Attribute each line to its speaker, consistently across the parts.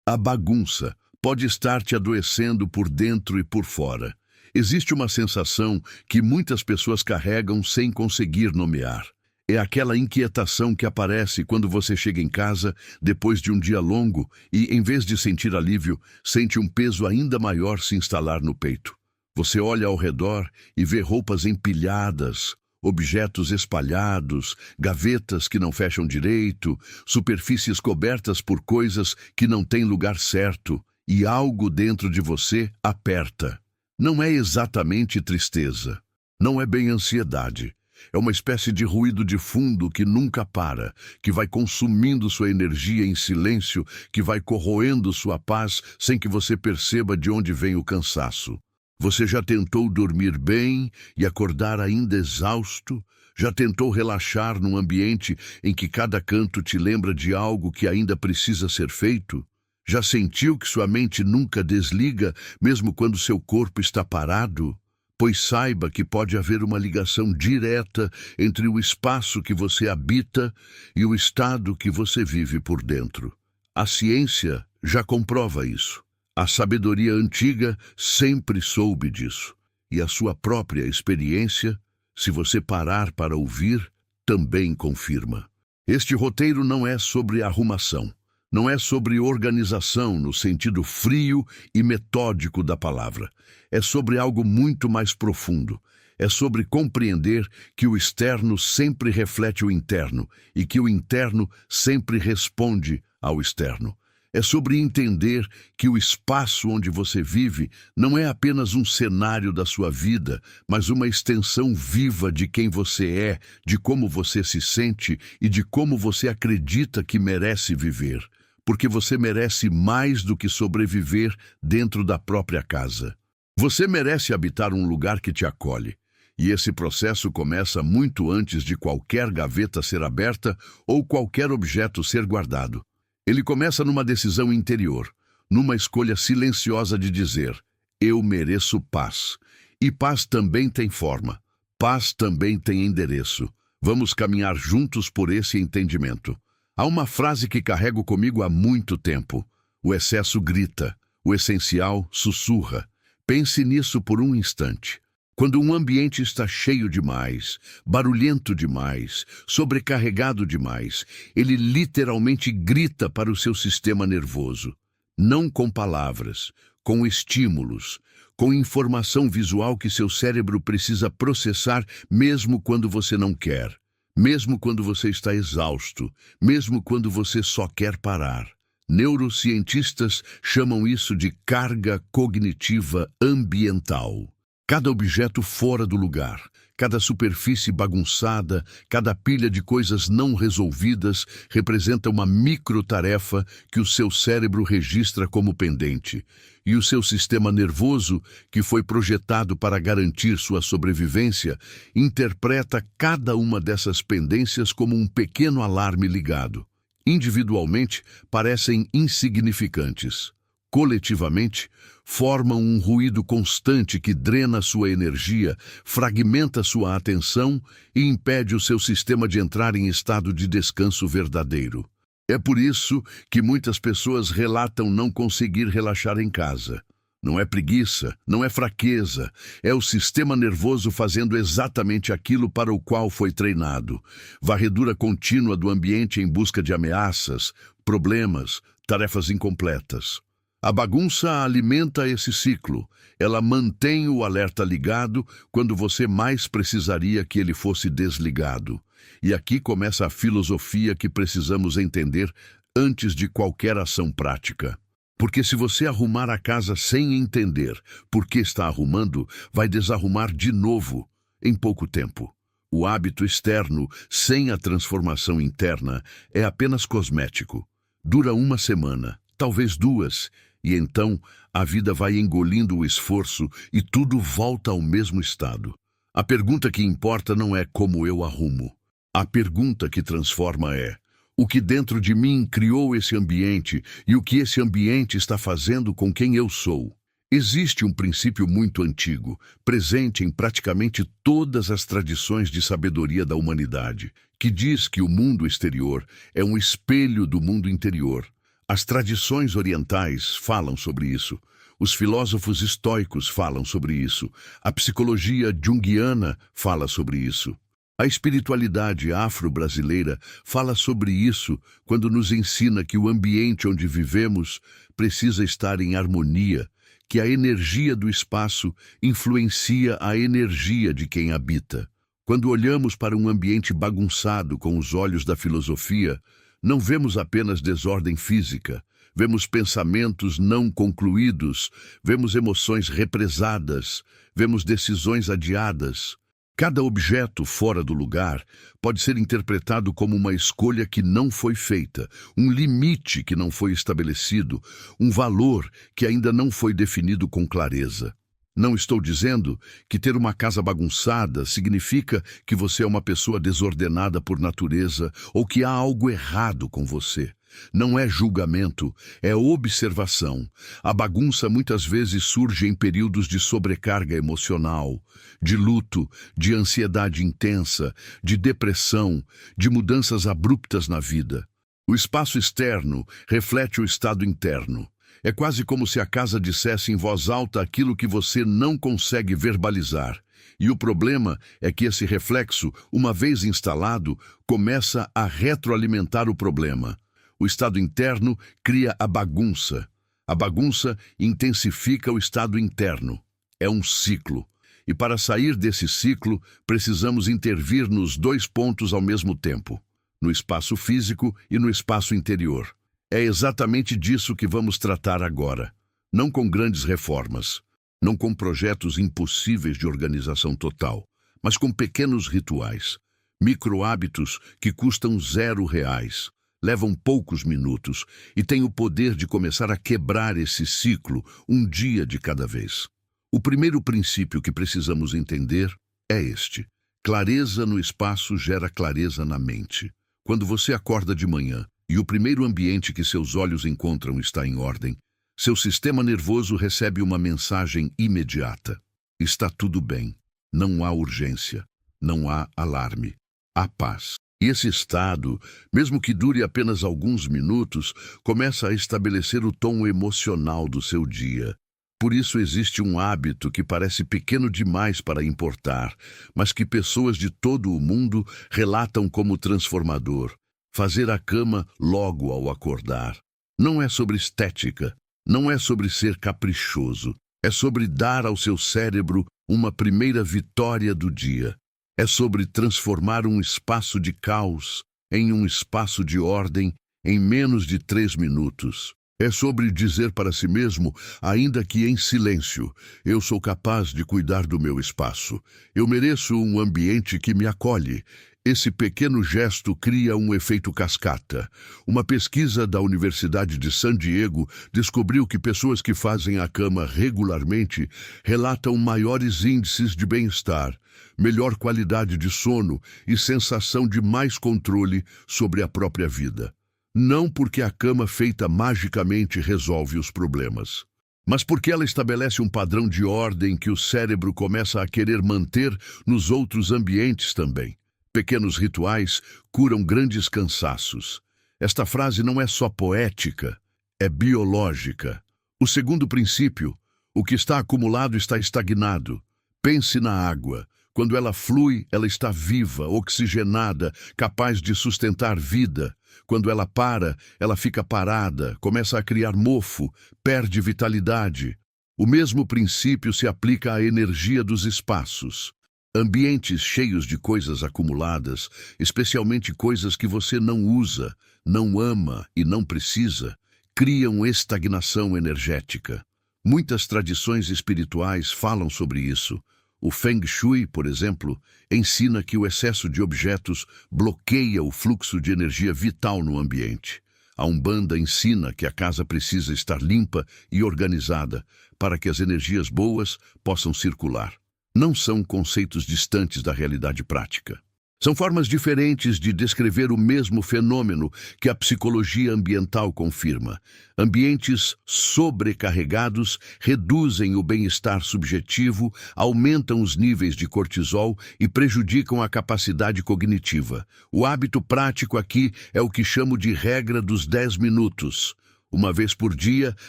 Speaker 1: A bagunça pode estar te adoecendo por dentro e por fora. Existe uma sensação que muitas pessoas carregam sem conseguir nomear. É aquela inquietação que aparece quando você chega em casa depois de um dia longo e, em vez de sentir alívio, sente um peso ainda maior se instalar no peito. Você olha ao redor e vê roupas empilhadas, objetos espalhados, gavetas que não fecham direito, superfícies cobertas por coisas que não têm lugar certo, e algo dentro de você aperta. Não é exatamente tristeza, não é bem ansiedade. É uma espécie de ruído de fundo que nunca para, que vai consumindo sua energia em silêncio, que vai corroendo sua paz sem que você perceba de onde vem o cansaço. Você já tentou dormir bem e acordar ainda exausto? Já tentou relaxar num ambiente em que cada canto te lembra de algo que ainda precisa ser feito? Já sentiu que sua mente nunca desliga, mesmo quando seu corpo está parado? Pois saiba que pode haver uma ligação direta entre o espaço que você habita e o estado que você vive por dentro. A ciência já comprova isso. A sabedoria antiga sempre soube disso. E a sua própria experiência, se você parar para ouvir, também confirma. Este roteiro não é sobre arrumação. Não é sobre organização no sentido frio e metódico da palavra. É sobre algo muito mais profundo. É sobre compreender que o externo sempre reflete o interno e que o interno sempre responde ao externo. É sobre entender que o espaço onde você vive não é apenas um cenário da sua vida, mas uma extensão viva de quem você é, de como você se sente e de como você acredita que merece viver. Porque você merece mais do que sobreviver dentro da própria casa. Você merece habitar um lugar que te acolhe. E esse processo começa muito antes de qualquer gaveta ser aberta ou qualquer objeto ser guardado. Ele começa numa decisão interior, numa escolha silenciosa de dizer: eu mereço paz. E paz também tem forma. Paz também tem endereço. Vamos caminhar juntos por esse entendimento. Há uma frase que carrego comigo há muito tempo. O excesso grita, o essencial sussurra. Pense nisso por um instante. Quando um ambiente está cheio demais, barulhento demais, sobrecarregado demais, ele literalmente grita para o seu sistema nervoso. Não com palavras, com estímulos, com informação visual que seu cérebro precisa processar mesmo quando você não quer. Mesmo quando você está exausto, mesmo quando você só quer parar. Neurocientistas chamam isso de carga cognitiva ambiental. Cada objeto fora do lugar, cada superfície bagunçada, cada pilha de coisas não resolvidas representa uma microtarefa que o seu cérebro registra como pendente. E o seu sistema nervoso, que foi projetado para garantir sua sobrevivência, interpreta cada uma dessas pendências como um pequeno alarme ligado. Individualmente, parecem insignificantes. Coletivamente, formam um ruído constante que drena sua energia, fragmenta sua atenção e impede o seu sistema de entrar em estado de descanso verdadeiro. É por isso que muitas pessoas relatam não conseguir relaxar em casa. Não é preguiça, não é fraqueza, é o sistema nervoso fazendo exatamente aquilo para o qual foi treinado. Varredura contínua do ambiente em busca de ameaças, problemas, tarefas incompletas. A bagunça alimenta esse ciclo. Ela mantém o alerta ligado quando você mais precisaria que ele fosse desligado. E aqui começa a filosofia que precisamos entender antes de qualquer ação prática. Porque se você arrumar a casa sem entender por que está arrumando, vai desarrumar de novo em pouco tempo. O hábito externo, sem a transformação interna, é apenas cosmético. Dura uma semana, talvez duas, e então a vida vai engolindo o esforço e tudo volta ao mesmo estado. A pergunta que importa não é como eu arrumo. A pergunta que transforma é: o que dentro de mim criou esse ambiente e o que esse ambiente está fazendo com quem eu sou? Existe um princípio muito antigo, presente em praticamente todas as tradições de sabedoria da humanidade, que diz que o mundo exterior é um espelho do mundo interior. As tradições orientais falam sobre isso. Os filósofos estoicos falam sobre isso. A psicologia junguiana fala sobre isso. A espiritualidade afro-brasileira fala sobre isso quando nos ensina que o ambiente onde vivemos precisa estar em harmonia, que a energia do espaço influencia a energia de quem habita. Quando olhamos para um ambiente bagunçado com os olhos da filosofia, não vemos apenas desordem física, vemos pensamentos não concluídos, vemos emoções represadas, vemos decisões adiadas. Cada objeto fora do lugar pode ser interpretado como uma escolha que não foi feita, um limite que não foi estabelecido, um valor que ainda não foi definido com clareza. Não estou dizendo que ter uma casa bagunçada significa que você é uma pessoa desordenada por natureza ou que há algo errado com você. Não é julgamento, é observação. A bagunça muitas vezes surge em períodos de sobrecarga emocional, de luto, de ansiedade intensa, de depressão, de mudanças abruptas na vida. O espaço externo reflete o estado interno. É quase como se a casa dissesse em voz alta aquilo que você não consegue verbalizar. E o problema é que esse reflexo, uma vez instalado, começa a retroalimentar o problema. O estado interno cria a bagunça. A bagunça intensifica o estado interno. É um ciclo. E para sair desse ciclo, precisamos intervir nos dois pontos ao mesmo tempo, no espaço físico e no espaço interior. É exatamente disso que vamos tratar agora. Não com grandes reformas, não com projetos impossíveis de organização total, mas com pequenos rituais, micro-hábitos que custam R$0, levam poucos minutos e têm o poder de começar a quebrar esse ciclo um dia de cada vez. O primeiro princípio que precisamos entender é este: clareza no espaço gera clareza na mente. Quando você acorda de manhã e o primeiro ambiente que seus olhos encontram está em ordem, seu sistema nervoso recebe uma mensagem imediata. Está tudo bem. Não há urgência. Não há alarme. Há paz. E esse estado, mesmo que dure apenas alguns minutos, começa a estabelecer o tom emocional do seu dia. Por isso existe um hábito que parece pequeno demais para importar, mas que pessoas de todo o mundo relatam como transformador: fazer a cama logo ao acordar. Não é sobre estética, não é sobre ser caprichoso, é sobre dar ao seu cérebro uma primeira vitória do dia. É sobre transformar um espaço de caos em um espaço de ordem em menos de 3 minutos. É sobre dizer para si mesmo, ainda que em silêncio: eu sou capaz de cuidar do meu espaço. Eu mereço um ambiente que me acolhe. Esse pequeno gesto cria um efeito cascata. Uma pesquisa da Universidade de San Diego descobriu que pessoas que fazem a cama regularmente relatam maiores índices de bem-estar, melhor qualidade de sono e sensação de mais controle sobre a própria vida. Não porque a cama feita magicamente resolve os problemas, mas porque ela estabelece um padrão de ordem que o cérebro começa a querer manter nos outros ambientes também. Pequenos rituais curam grandes cansaços. Esta frase não é só poética, é biológica. O segundo princípio: o que está acumulado está estagnado. Pense na água. Quando ela flui, ela está viva, oxigenada, capaz de sustentar vida. Quando ela para, ela fica parada, começa a criar mofo, perde vitalidade. O mesmo princípio se aplica à energia dos espaços. Ambientes cheios de coisas acumuladas, especialmente coisas que você não usa, não ama e não precisa, criam estagnação energética. Muitas tradições espirituais falam sobre isso. O Feng Shui, por exemplo, ensina que o excesso de objetos bloqueia o fluxo de energia vital no ambiente. A Umbanda ensina que a casa precisa estar limpa e organizada para que as energias boas possam circular. Não são conceitos distantes da realidade prática. São formas diferentes de descrever o mesmo fenômeno que a psicologia ambiental confirma. Ambientes sobrecarregados reduzem o bem-estar subjetivo, aumentam os níveis de cortisol e prejudicam a capacidade cognitiva. O hábito prático aqui é o que chamo de regra dos 10 minutos. Uma vez por dia,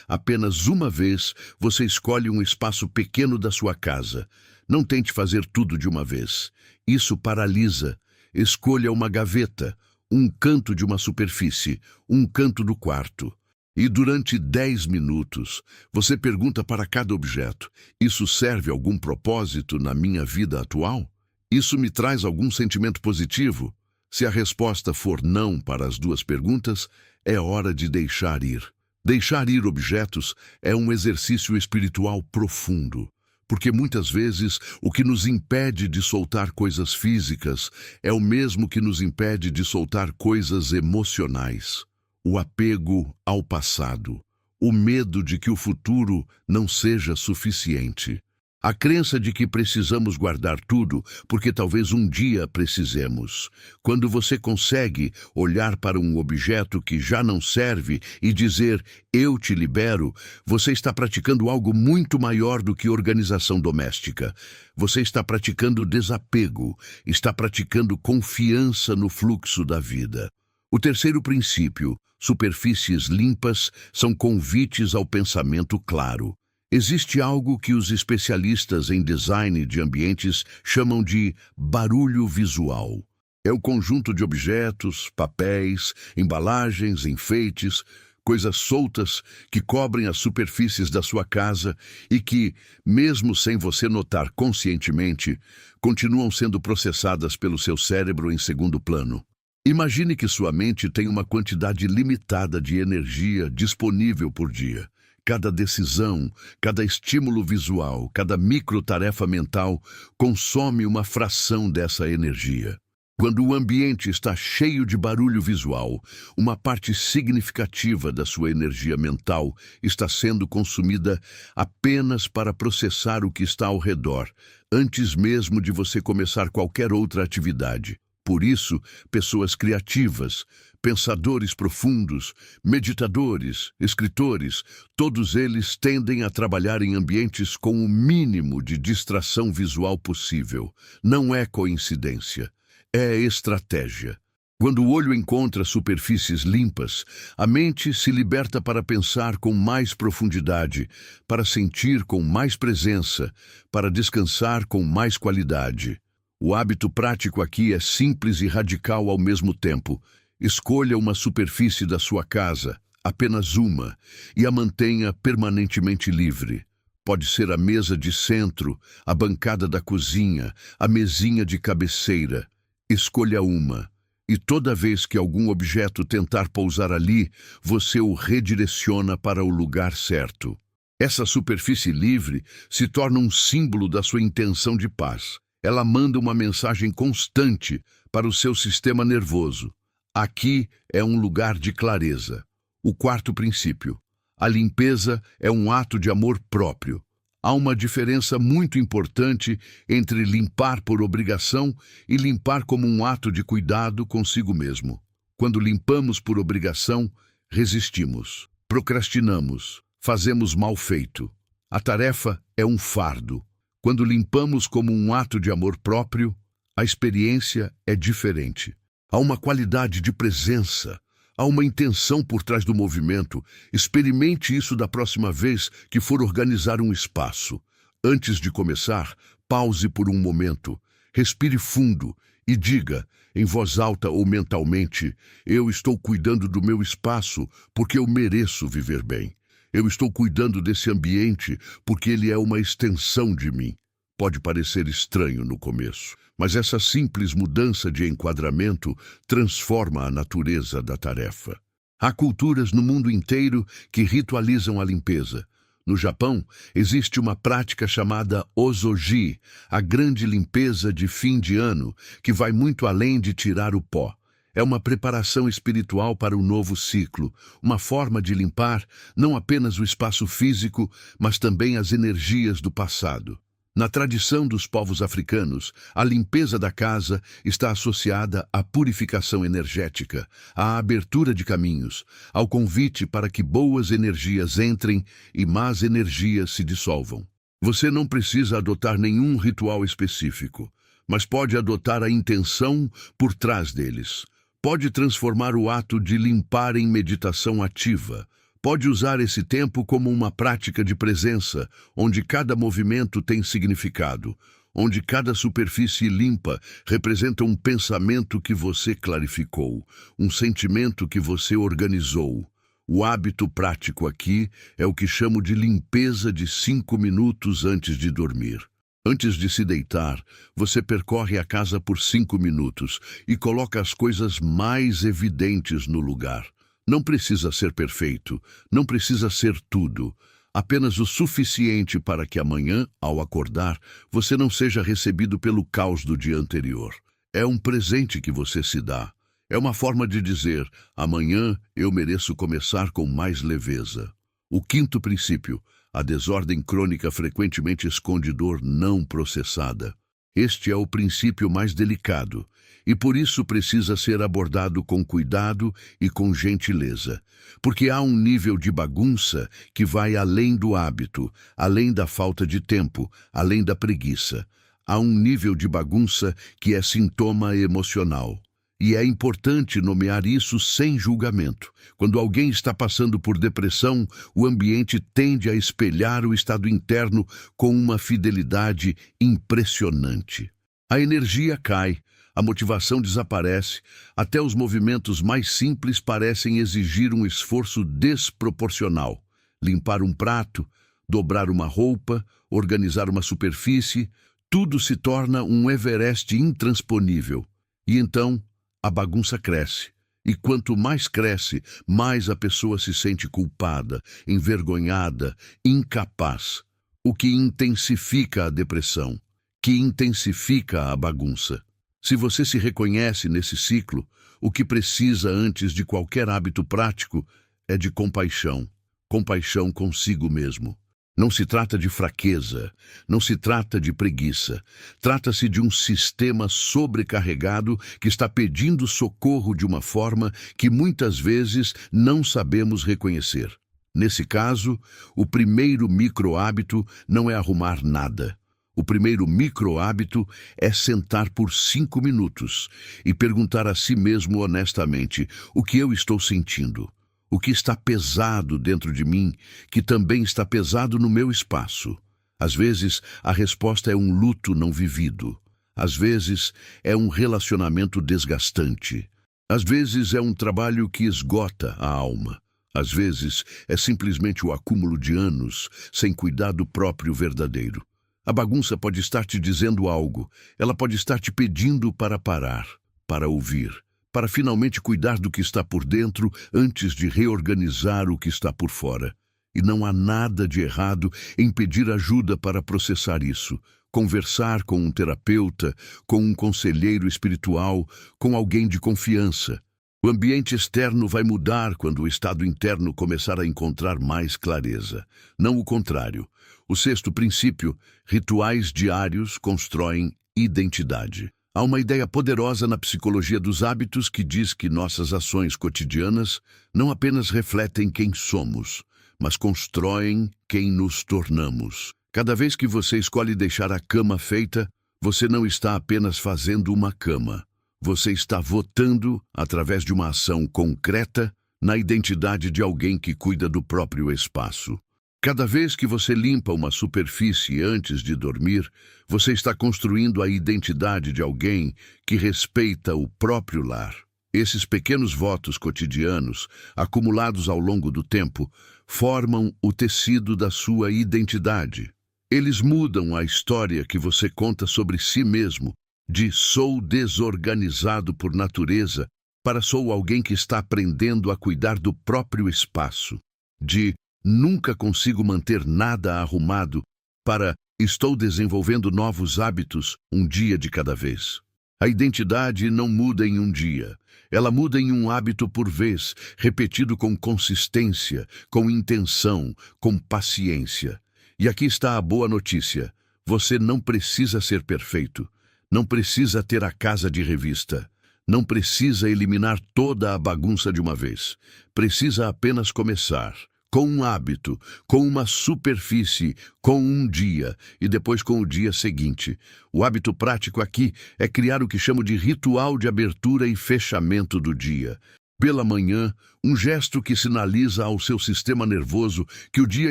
Speaker 1: apenas uma vez, você escolhe um espaço pequeno da sua casa. Não tente fazer tudo de uma vez. Isso paralisa. Escolha uma gaveta, um canto de uma superfície, um canto do quarto. E durante 10 minutos, você pergunta para cada objeto: isso serve a algum propósito na minha vida atual? Isso me traz algum sentimento positivo? Se a resposta for não para as duas perguntas, é hora de deixar ir. Deixar ir objetos é um exercício espiritual profundo, porque muitas vezes o que nos impede de soltar coisas físicas é o mesmo que nos impede de soltar coisas emocionais. O apego ao passado, o medo de que o futuro não seja suficiente. A crença de que precisamos guardar tudo porque talvez um dia precisemos. Quando você consegue olhar para um objeto que já não serve e dizer "eu te libero", você está praticando algo muito maior do que organização doméstica. Você está praticando desapego, está praticando confiança no fluxo da vida. O terceiro princípio, superfícies limpas, são convites ao pensamento claro. Existe algo que os especialistas em design de ambientes chamam de barulho visual. É o conjunto de objetos, papéis, embalagens, enfeites, coisas soltas que cobrem as superfícies da sua casa e que, mesmo sem você notar conscientemente, continuam sendo processadas pelo seu cérebro em segundo plano. Imagine que sua mente tem uma quantidade limitada de energia disponível por dia. Cada decisão, cada estímulo visual, cada microtarefa mental consome uma fração dessa energia. Quando o ambiente está cheio de barulho visual, uma parte significativa da sua energia mental está sendo consumida apenas para processar o que está ao redor, antes mesmo de você começar qualquer outra atividade. Por isso, pessoas criativas, pensadores profundos, meditadores, escritores, todos eles tendem a trabalhar em ambientes com o mínimo de distração visual possível. Não é coincidência, é estratégia. Quando o olho encontra superfícies limpas, a mente se liberta para pensar com mais profundidade, para sentir com mais presença, para descansar com mais qualidade. O hábito prático aqui é simples e radical ao mesmo tempo. Escolha uma superfície da sua casa, apenas uma, e a mantenha permanentemente livre. Pode ser a mesa de centro, a bancada da cozinha, a mesinha de cabeceira. Escolha uma, e toda vez que algum objeto tentar pousar ali, você o redireciona para o lugar certo. Essa superfície livre se torna um símbolo da sua intenção de paz. Ela manda uma mensagem constante para o seu sistema nervoso. Aqui é um lugar de clareza. O quarto princípio. A limpeza é um ato de amor próprio. Há uma diferença muito importante entre limpar por obrigação e limpar como um ato de cuidado consigo mesmo. Quando limpamos por obrigação, resistimos, procrastinamos, fazemos mal feito. A tarefa é um fardo. Quando limpamos como um ato de amor próprio, a experiência é diferente. Há uma qualidade de presença, há uma intenção por trás do movimento. Experimente isso da próxima vez que for organizar um espaço. Antes de começar, pause por um momento, respire fundo e diga, em voz alta ou mentalmente: eu estou cuidando do meu espaço porque eu mereço viver bem. Eu estou cuidando desse ambiente porque ele é uma extensão de mim. Pode parecer estranho no começo, mas essa simples mudança de enquadramento transforma a natureza da tarefa. Há culturas no mundo inteiro que ritualizam a limpeza. No Japão, existe uma prática chamada Ozoji, a grande limpeza de fim de ano, que vai muito além de tirar o pó. É uma preparação espiritual para o novo ciclo, uma forma de limpar não apenas o espaço físico, mas também as energias do passado. Na tradição dos povos africanos, a limpeza da casa está associada à purificação energética, à abertura de caminhos, ao convite para que boas energias entrem e más energias se dissolvam. Você não precisa adotar nenhum ritual específico, mas pode adotar a intenção por trás deles. Pode transformar o ato de limpar em meditação ativa. Pode usar esse tempo como uma prática de presença, onde cada movimento tem significado, onde cada superfície limpa representa um pensamento que você clarificou, um sentimento que você organizou. O hábito prático aqui é o que chamo de limpeza de 5 minutos antes de dormir. Antes de se deitar, você percorre a casa por 5 minutos e coloca as coisas mais evidentes no lugar. Não precisa ser perfeito, não precisa ser tudo. Apenas o suficiente para que amanhã, ao acordar, você não seja recebido pelo caos do dia anterior. É um presente que você se dá. É uma forma de dizer, amanhã eu mereço começar com mais leveza. O quinto princípio, a desordem crônica frequentemente esconde dor não processada. Este é o princípio mais delicado e por isso precisa ser abordado com cuidado e com gentileza, porque há um nível de bagunça que vai além do hábito, além da falta de tempo, além da preguiça. Há um nível de bagunça que é sintoma emocional. E é importante nomear isso sem julgamento. Quando alguém está passando por depressão, o ambiente tende a espelhar o estado interno com uma fidelidade impressionante. A energia cai, a motivação desaparece, até os movimentos mais simples parecem exigir um esforço desproporcional. Limpar um prato, dobrar uma roupa, organizar uma superfície, tudo se torna um Everest intransponível. E então, a bagunça cresce, e quanto mais cresce, mais a pessoa se sente culpada, envergonhada, incapaz, o que intensifica a depressão, que intensifica a bagunça. Se você se reconhece nesse ciclo, o que precisa antes de qualquer hábito prático é de compaixão, compaixão consigo mesmo. Não se trata de fraqueza, não se trata de preguiça. Trata-se de um sistema sobrecarregado que está pedindo socorro de uma forma que muitas vezes não sabemos reconhecer. Nesse caso, o primeiro micro-hábito não é arrumar nada. O primeiro micro-hábito é sentar por 5 minutos e perguntar a si mesmo honestamente o que eu estou sentindo. O que está pesado dentro de mim, que também está pesado no meu espaço. Às vezes, a resposta é um luto não vivido. Às vezes, é um relacionamento desgastante. Às vezes, é um trabalho que esgota a alma. Às vezes, é simplesmente o acúmulo de anos, sem cuidado próprio verdadeiro. A bagunça pode estar te dizendo algo. Ela pode estar te pedindo para parar, para ouvir, para finalmente cuidar do que está por dentro antes de reorganizar o que está por fora. E não há nada de errado em pedir ajuda para processar isso, conversar com um terapeuta, com um conselheiro espiritual, com alguém de confiança. O ambiente externo vai mudar quando o estado interno começar a encontrar mais clareza, não o contrário. O sexto princípio, rituais diários constroem identidade. Há uma ideia poderosa na psicologia dos hábitos que diz que nossas ações cotidianas não apenas refletem quem somos, mas constroem quem nos tornamos. Cada vez que você escolhe deixar a cama feita, você não está apenas fazendo uma cama. Você está votando, através de uma ação concreta, na identidade de alguém que cuida do próprio espaço. Cada vez que você limpa uma superfície antes de dormir, você está construindo a identidade de alguém que respeita o próprio lar. Esses pequenos votos cotidianos, acumulados ao longo do tempo, formam o tecido da sua identidade. Eles mudam a história que você conta sobre si mesmo, de sou desorganizado por natureza, para sou alguém que está aprendendo a cuidar do próprio espaço, de nunca consigo manter nada arrumado, para estou desenvolvendo novos hábitos um dia de cada vez. A identidade não muda em um dia. Ela muda em um hábito por vez, repetido com consistência, com intenção, com paciência. E aqui está a boa notícia. Você não precisa ser perfeito. Não precisa ter a casa de revista. Não precisa eliminar toda a bagunça de uma vez. Precisa apenas começar. Com um hábito, com uma superfície, com um dia e depois com o dia seguinte. O hábito prático aqui é criar o que chamo de ritual de abertura e fechamento do dia. Pela manhã, um gesto que sinaliza ao seu sistema nervoso que o dia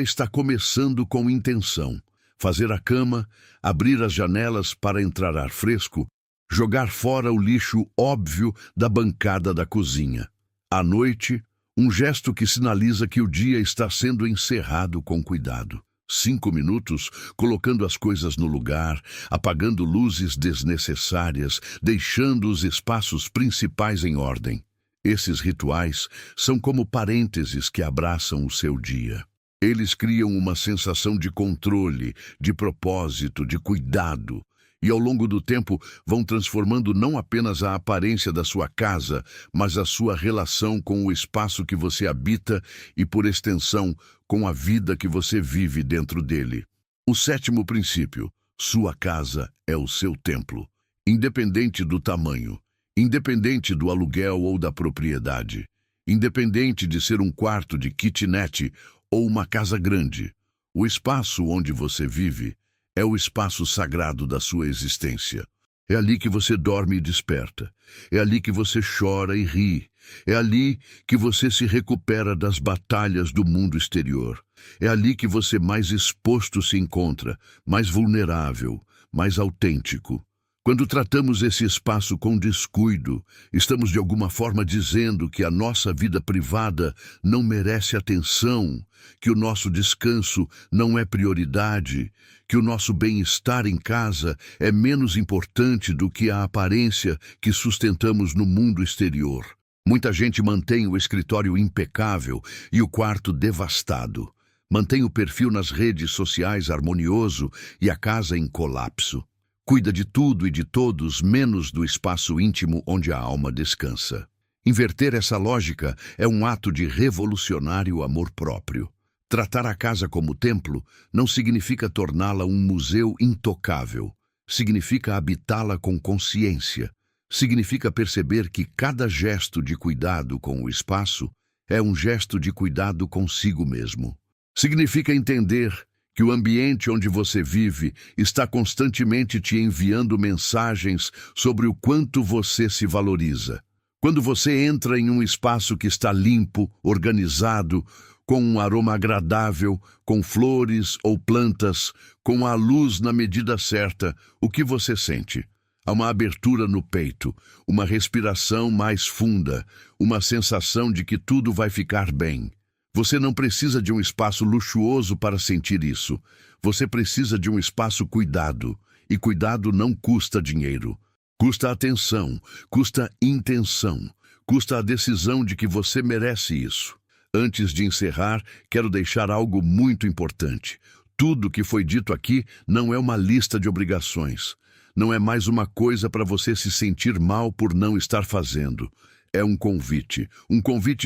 Speaker 1: está começando com intenção. Fazer a cama, abrir as janelas para entrar ar fresco, jogar fora o lixo óbvio da bancada da cozinha. À noite, um gesto que sinaliza que o dia está sendo encerrado com cuidado. 5 minutos, colocando as coisas no lugar, apagando luzes desnecessárias, deixando os espaços principais em ordem. Esses rituais são como parênteses que abraçam o seu dia. Eles criam uma sensação de controle, de propósito, de cuidado. E ao longo do tempo vão transformando não apenas a aparência da sua casa, mas a sua relação com o espaço que você habita e, por extensão, com a vida que você vive dentro dele. O 7º princípio: sua casa é o seu templo, independente do tamanho, independente do aluguel ou da propriedade, independente de ser um quarto de kitnet ou uma casa grande. O espaço onde você vive é o espaço sagrado da sua existência. É ali que você dorme e desperta. É ali que você chora e ri. É ali que você se recupera das batalhas do mundo exterior. É ali que você mais exposto se encontra, mais vulnerável, mais autêntico. Quando tratamos esse espaço com descuido, estamos de alguma forma dizendo que a nossa vida privada não merece atenção, que o nosso descanso não é prioridade, que o nosso bem-estar em casa é menos importante do que a aparência que sustentamos no mundo exterior. Muita gente mantém o escritório impecável e o quarto devastado. Mantém o perfil nas redes sociais harmonioso e a casa em colapso. Cuida de tudo e de todos, menos do espaço íntimo onde a alma descansa. Inverter essa lógica é um ato de revolucionário amor próprio. Tratar a casa como templo não significa torná-la um museu intocável. Significa habitá-la com consciência. Significa perceber que cada gesto de cuidado com o espaço é um gesto de cuidado consigo mesmo. Significa entender que o ambiente onde você vive está constantemente te enviando mensagens sobre o quanto você se valoriza. Quando você entra em um espaço que está limpo, organizado, com um aroma agradável, com flores ou plantas, com a luz na medida certa, o que você sente? Há uma abertura no peito, uma respiração mais funda, uma sensação de que tudo vai ficar bem. Você não precisa de um espaço luxuoso para sentir isso. Você precisa de um espaço cuidado. E cuidado não custa dinheiro. Custa atenção, custa intenção, custa a decisão de que você merece isso. Antes de encerrar, quero deixar algo muito importante. Tudo que foi dito aqui não é uma lista de obrigações. Não é mais uma coisa para você se sentir mal por não estar fazendo. É um convite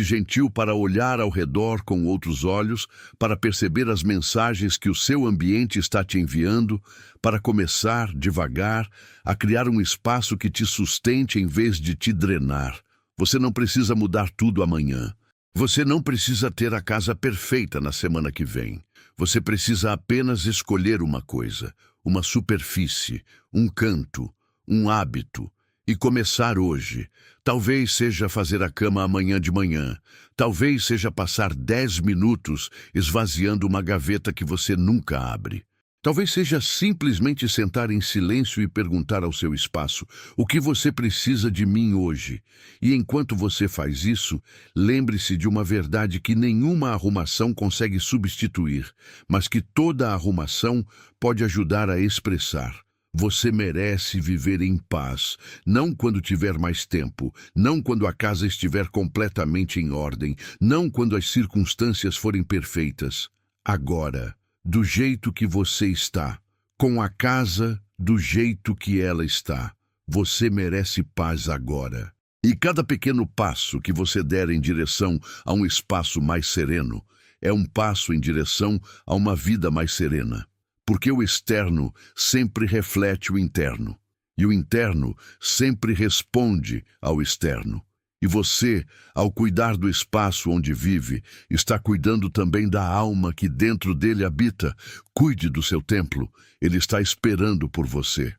Speaker 1: gentil para olhar ao redor com outros olhos, para perceber as mensagens que o seu ambiente está te enviando, para começar, devagar, a criar um espaço que te sustente em vez de te drenar. Você não precisa mudar tudo amanhã. Você não precisa ter a casa perfeita na semana que vem. Você precisa apenas escolher uma coisa, uma superfície, um canto, um hábito, e começar hoje. Talvez seja fazer a cama amanhã de manhã. Talvez seja passar 10 minutos esvaziando uma gaveta que você nunca abre. Talvez seja simplesmente sentar em silêncio e perguntar ao seu espaço: o que você precisa de mim hoje? E enquanto você faz isso, lembre-se de uma verdade que nenhuma arrumação consegue substituir, mas que toda arrumação pode ajudar a expressar. Você merece viver em paz, não quando tiver mais tempo, não quando a casa estiver completamente em ordem, não quando as circunstâncias forem perfeitas. Agora, do jeito que você está, com a casa do jeito que ela está, você merece paz agora. E cada pequeno passo que você der em direção a um espaço mais sereno é um passo em direção a uma vida mais serena. Porque o externo sempre reflete o interno, e o interno sempre responde ao externo. E você, ao cuidar do espaço onde vive, está cuidando também da alma que dentro dele habita. Cuide do seu templo, ele está esperando por você.